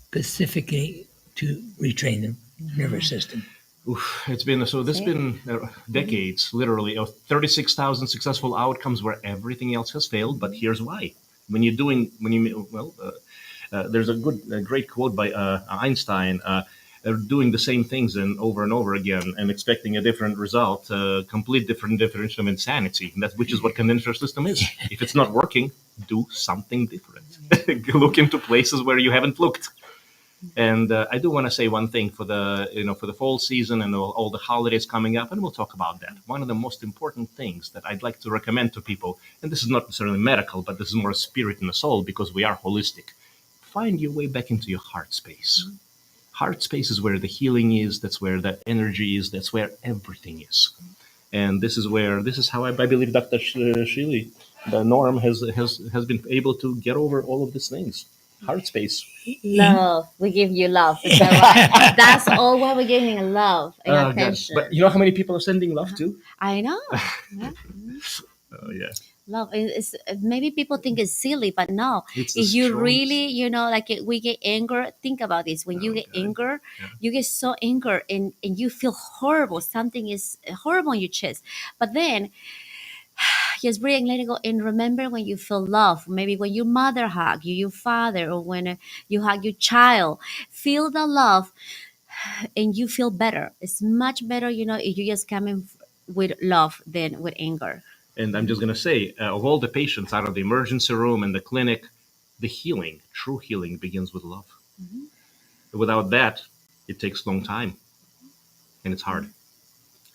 specifically to retrain the nervous system. Oof, it's been decades, literally, of 36,000 successful outcomes where everything else has failed. But here's why: there's a great quote by Einstein. Doing the same things and over again and expecting a different result, complete different definition of insanity. And which is what conventional system is. If it's not working, do something different. Look into places where you haven't looked. And I do want to say one thing for the fall season and all the holidays coming up, and we'll talk about that. One of the most important things that I'd like to recommend to people, and this is not necessarily medical, but this is more a spirit and a soul because we are holistic. Find your way back into your heart space. Heart space is where the healing is. That's where the energy is. That's where everything is. And this is how I believe Dr. Shealy, the Norm, has been able to get over all of these things. Heart space. Love. We give you love. Is that right? That's all what we're giving, love and God. attention. But you know how many people are sending love too? I know. Yeah. Oh yeah. Love is maybe people think it's silly, but no. It's the If you strongest. really, like we get anger, think about this. When you Oh, get God. anger, Yeah. you get so angry and you feel horrible. Something is horrible in your chest. But then just breathe and let it go. And remember when you feel love, maybe when your mother hug you, your father, or when you hug your child, feel the love and you feel better. It's much better, if you just come in with love than with anger. And I'm just going to say, of all the patients out of the emergency room and the clinic, the healing, true healing, begins with love. Without that, it takes a long time, and it's hard.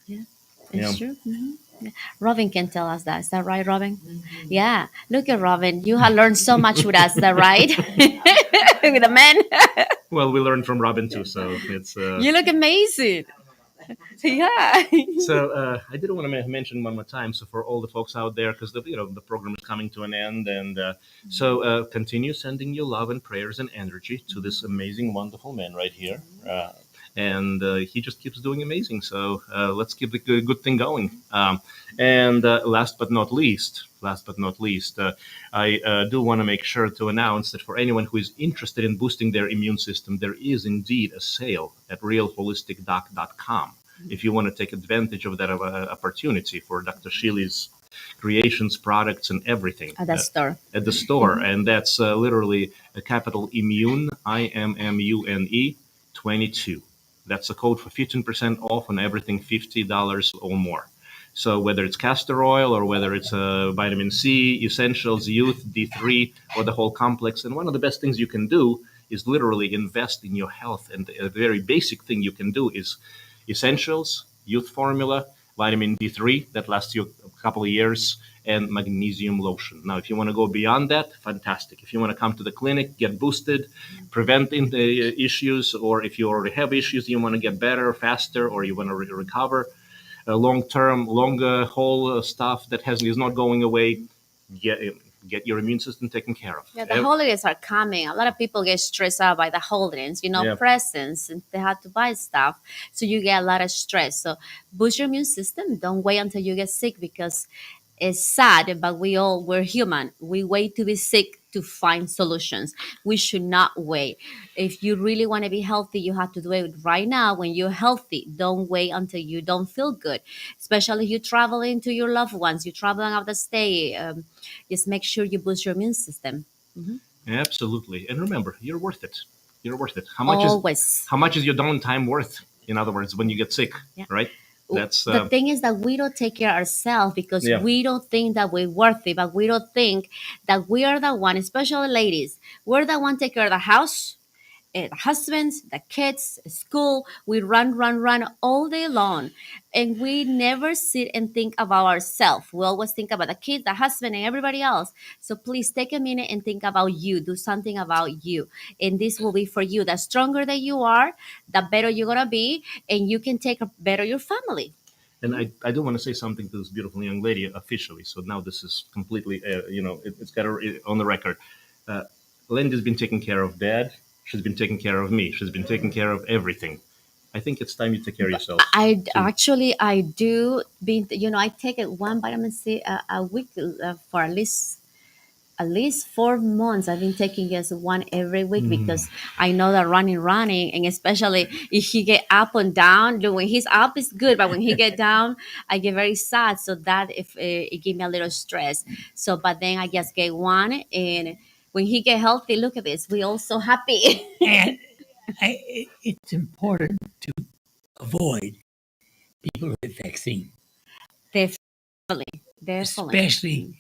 It's Yeah. true. Yeah. Robin can tell us that. Is that right, Robin? Yeah. Look at Robin. You have learned so much with us. Is that right? With the men. Well, we learned from Robin too, so it's. You look amazing. Yeah. So I did want to mention one more time. So for all the folks out there, because the program is coming to an end, and so continue sending your love and prayers and energy to this amazing, wonderful man right here, and he just keeps doing amazing. So let's keep the good thing going. And last but not least, I do want to make sure to announce that for anyone who is interested in boosting their immune system, there is indeed a sale at realholisticdoc.com. If you want to take advantage of that opportunity for Dr. Shealy's creations, products, and everything At the store. at the store, and that's literally a capital Immune, IMMUNE 22. That's a code for 15% off on everything $50 or more. So whether it's castor oil or whether it's vitamin C, essentials, youth, D3, or the whole complex. And one of the best things you can do is literally invest in your health. And a very basic thing you can do is essentials, youth formula, vitamin D3 that lasts you a couple of years, and magnesium lotion. Now, if you want to go beyond that, fantastic. If you want to come to the clinic, get boosted, preventing the issues, or if you already have issues, you want to get better, faster, or you want to recover, long-term, longer haul stuff that is not going away, get your immune system taken care of. Yeah, the holidays are coming. A lot of people get stressed out by the holidays, Yeah. presents, and they have to buy stuff. So you get a lot of stress. So boost your immune system. Don't wait until you get sick, because it's sad, but we're human. We wait to be sick to find solutions. We should not wait. If you really want to be healthy, you have to do it right now when you're healthy. Don't wait until you don't feel good, especially if you're traveling to your loved ones, you're traveling out of the state. Just make sure you boost your immune system. Absolutely. And remember, you're worth it. You're worth it. Always. How much is your downtime worth? In other words, when you get sick, Yeah. right? That's The thing is that we don't take care of ourselves because Yeah. we don't think that we're worthy, but we don't think that we are the one, especially ladies, we're the one take care of the house, the husbands, the kids, school. We run all day long, and we never sit and think about ourselves. We always think about the kids, the husband, and everybody else. So please take a minute and think about you. Do something about you, and this will be for you. The stronger that you are, the better you're gonna be, and you can take better your family. And I do want to say something to this beautiful young lady officially. So now this is completely, it's got on the record. Linda's been taking care of Dad. She's been taking care of me. She's been taking care of everything. I think it's time you take care of yourself. I do. I take it one vitamin C a week for at least 4 months. I've been taking just one every week because I know that running, and especially if he get up and down. When he's up, it's good, but when he get down, I get very sad. So that if it give me a little stress. So, but then I just get one, and when he get healthy, look at this. We all so happy. And it's important to avoid people with vaccine, Definitely. especially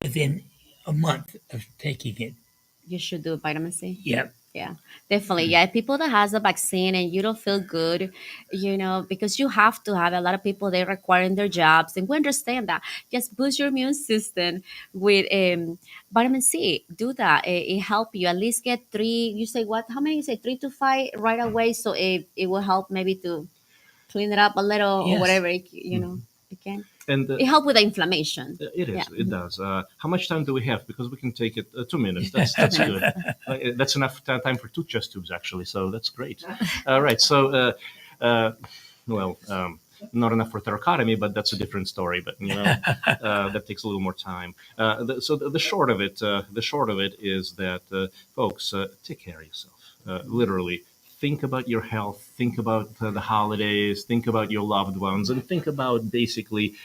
within a month of taking it. You should do vitamin C. Yep. Yeah, definitely. Yeah, people that has the vaccine and you don't feel good, because you have to have a lot of people they require in their jobs, and we understand that. Just boost your immune system with vitamin C. Do that. It help you at least get 3. You say what? How many? You say 3 to 5 right away. So it will help maybe to clean it up a little or Yes. whatever, it can. And It helps with the inflammation. it is. Yeah. It does. How much time do we have? Because we can take it 2 minutes. That's good. That's enough time for 2 chest tubes, actually. So that's great. All right. So, not enough for thoracotomy, but that's a different story. But that takes a little more time. So the short of it is that folks, take care of yourself. Literally. Think about your health, think about the holidays, think about your loved ones, and think about basically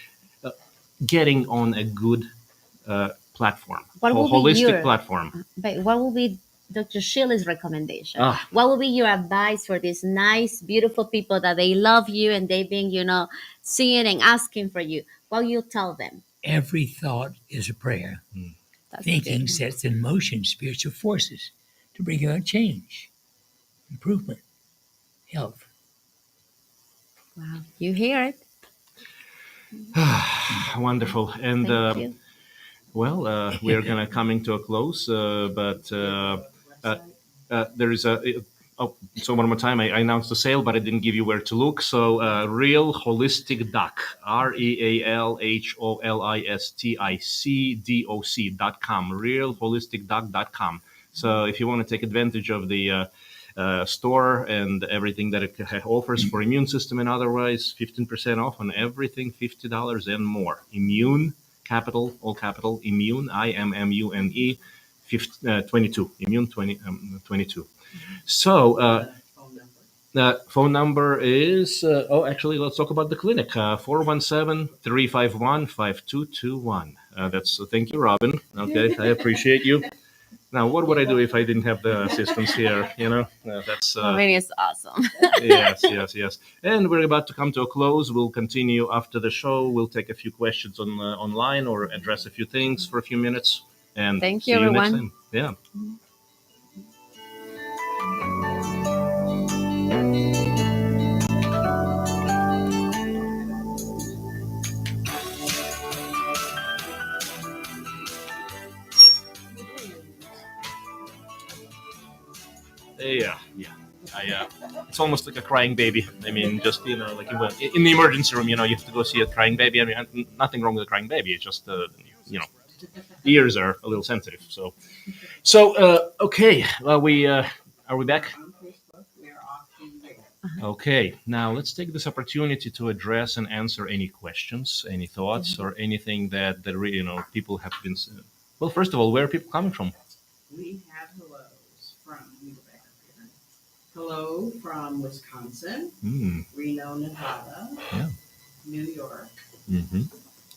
getting on a good platform, What will be holistic platform. But what will be Dr. Shealy's recommendation? Ah. What will be your advice for these nice, beautiful people that they love you and they've been, seeing and asking for you? What will you tell them? Every thought is a prayer. That's Thinking good. sets in motion spiritual forces to bring about change, improvement, health. Wow, you hear it. Wonderful. And Thank you. we are going to coming to a close, but there is so one more time, I announced the sale, but I didn't give you where to look. So Real Holistic Doc, RealHolisticDoc.com, realholisticdoc.com. So if you want to take advantage of the store and everything that it offers for immune system and otherwise, 15% off on everything, $50 and more. Immune, capital, all capital, immune, IMMUNE, 22, immune 22. So phone number is, actually, let's talk about the clinic, 417-351-5221. Thank you, Robin. Okay, I appreciate you. Now, what would I do if I didn't have the assistants here? That's. It's awesome. Yes. And we're about to come to a close. We'll continue after the show. We'll take a few questions online or address a few things for a few minutes. And Thank see you, next everyone. time. Yeah. Yeah. It's almost like a crying baby. I mean, just like in the emergency room, you have to go see a crying baby. I mean, nothing wrong with a crying baby. It's just ears are a little sensitive. So okay. Well, are we back? On Facebook, we are off to there. Okay. Now let's take this opportunity to address and answer any questions, any thoughts, or anything that people have been. Well, first of all, where are people coming from? We have hellos from, let me go back up here. Hello from Wisconsin, Reno, Nevada, Yeah. New York. Mm-hmm.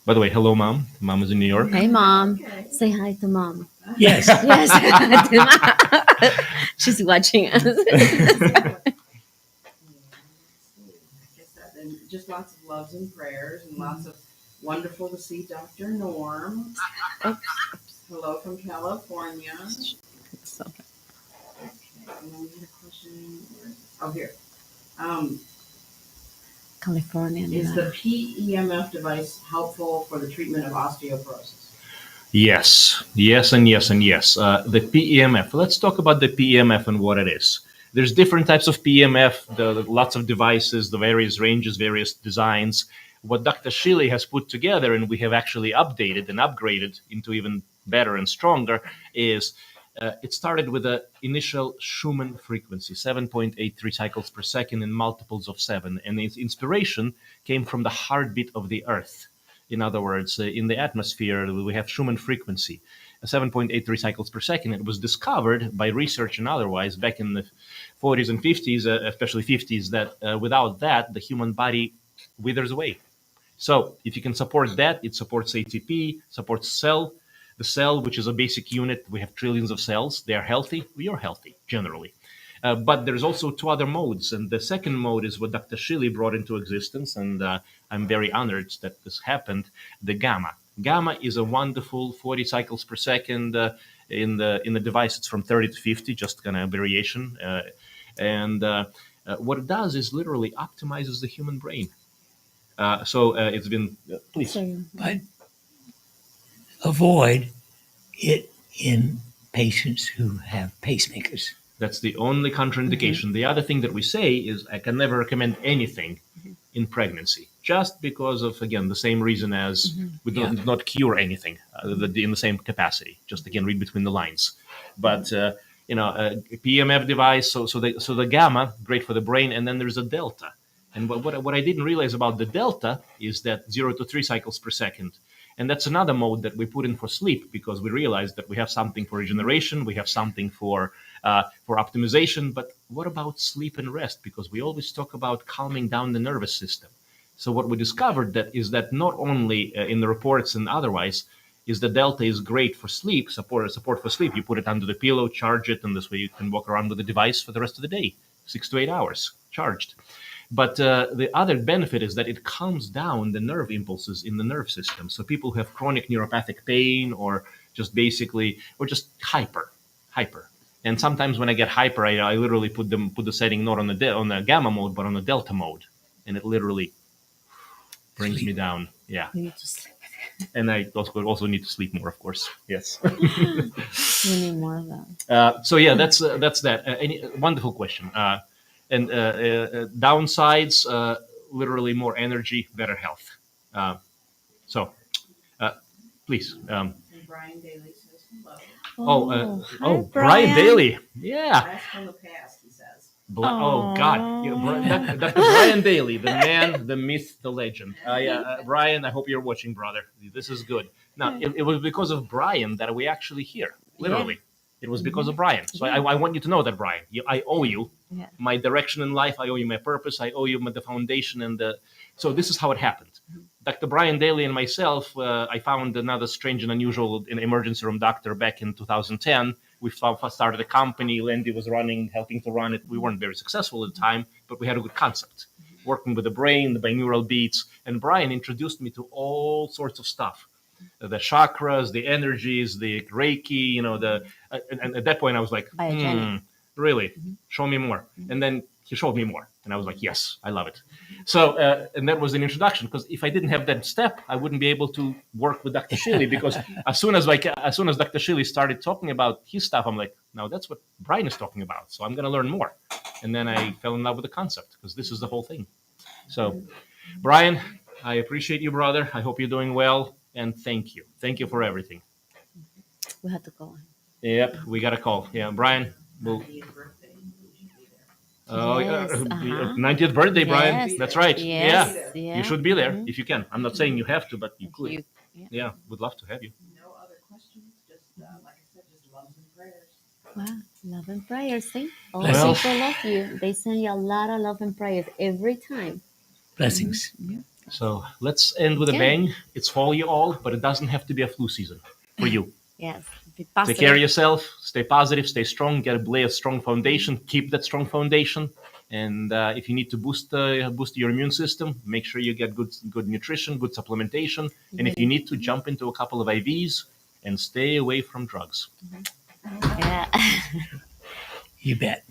By the way, hello, Mom. Mom is in New York. Hey, Mom. Okay. Say hi to Mom. Yes. Yes. She's watching us. And just lots of loves and prayers and lots of wonderful to see Dr. Norm. Hello from California. So, Okay, and then we had a question. Oh, here. California. Is Nevada. the PEMF device helpful for the treatment of osteoporosis? Yes. The PEMF. Let's talk about the PEMF and what it is. There's different types of PEMF, lots of devices, the various ranges, various designs. What Dr. Shealy has put together, and we have actually updated and upgraded into even better and stronger, is it started with an initial Schumann frequency, 7.83 cycles per second in multiples of 7. And its inspiration came from the heartbeat of the Earth. In other words, in the atmosphere, we have Schumann frequency, 7.83 cycles per second. It was discovered by research and otherwise back in the 40s and 50s, especially 50s, that without that, the human body withers away. So if you can support that, it supports ATP, supports the cell, which is a basic unit. We have trillions of cells. They are healthy. We are healthy, generally. But there's also 2 other modes. And the second mode is what Dr. Shealy brought into existence. And I'm very honored that this happened, the gamma. Gamma is a wonderful 40 cycles per second. In the device, it's from 30 to 50, just kind of variation. What it does is literally optimizes the human brain. So it's been, please. But avoid it in patients who have pacemakers. That's the only contraindication. The other thing that we say is I can never recommend anything in pregnancy, just because of, again, the same reason as we do not cure anything in the same capacity. Just again, read between the lines. But a PMF device, so the gamma, great for the brain, and then there's a delta. And what I didn't realize about the delta is that 0 to 3 cycles per second. And that's another mode that we put in for sleep, because we realized that we have something for regeneration, we have something for optimization. But what about sleep and rest? Because we always talk about calming down the nervous system. So what we discovered is that not only in the reports and otherwise, is the delta is great for sleep, support for sleep. You put it under the pillow, charge it, and this way you can walk around with the device for the rest of the day, 6 to 8 hours charged. But the other benefit is that it calms down the nerve impulses in the nerve system. So people who have chronic neuropathic pain or just hyper. And sometimes when I get hyper, I literally put the setting not on the gamma mode, but on the delta mode, and it literally brings me down. Yeah. You need to sleep. And I also need to sleep more, of course. Yes. You need more of that. So yeah, that's that. Wonderful question. And downsides, literally more energy, better health. Please. And Brian Daly says hello. Hi, Brian Daly. Yeah. Blast from the past, he says. Oh God, Dr. Brian Daly, the man, the myth, the legend. Brian, I hope you're watching, brother. This is good. Now, it was because of Brian that we're actually here. Literally, it was because of Brian. So I want you to know that, Brian. I owe you my direction in life. I owe you my purpose. I owe you the foundation and So this is how it happened. Dr. Brian Daly and myself, I found another strange and unusual emergency room doctor back in 2010. We started a company. Landy was helping to run it. We weren't very successful at the time, but we had a good concept, working with the brain, the binaural beats. And Brian introduced me to all sorts of stuff, the chakras, the energies, the Reiki, and at that point I was like, really? Show me more. And then he showed me more. And I was like, yes, I love it. So, and that was an introduction, because if I didn't have that step, I wouldn't be able to work with Dr. Shealy, because as soon as Dr. Shealy started talking about his stuff, I'm like, now that's what Brian is talking about. So I'm going to learn more. And then I fell in love with the concept, because this is the whole thing. So, Brian, I appreciate you, brother. I hope you're doing well. And thank you. Thank you for everything. We had to go on. Yep, we got a call. Yeah, Brian. We'll... Oh, Yes, 90th birthday, Brian. Yes. That's right. Yes, You should be there if you can. I'm not saying you have to, but you could. Yeah. Would love to have you. No other questions. Just like I said, just loves and prayers. Wow, love and prayers. See, all Well- people love you. They send you a lot of love and prayers every time. Blessings. So let's end with a Okay. bang. It's fall, you all, but it doesn't have to be a flu season for you. Yes, be Take positive. care of yourself. Stay positive. Stay strong. Lay a strong foundation. Keep that strong foundation. And if you need to boost your immune system, make sure you get good nutrition, good supplementation. And if you need to, jump into a couple of IVs and stay away from drugs. Yeah. You bet.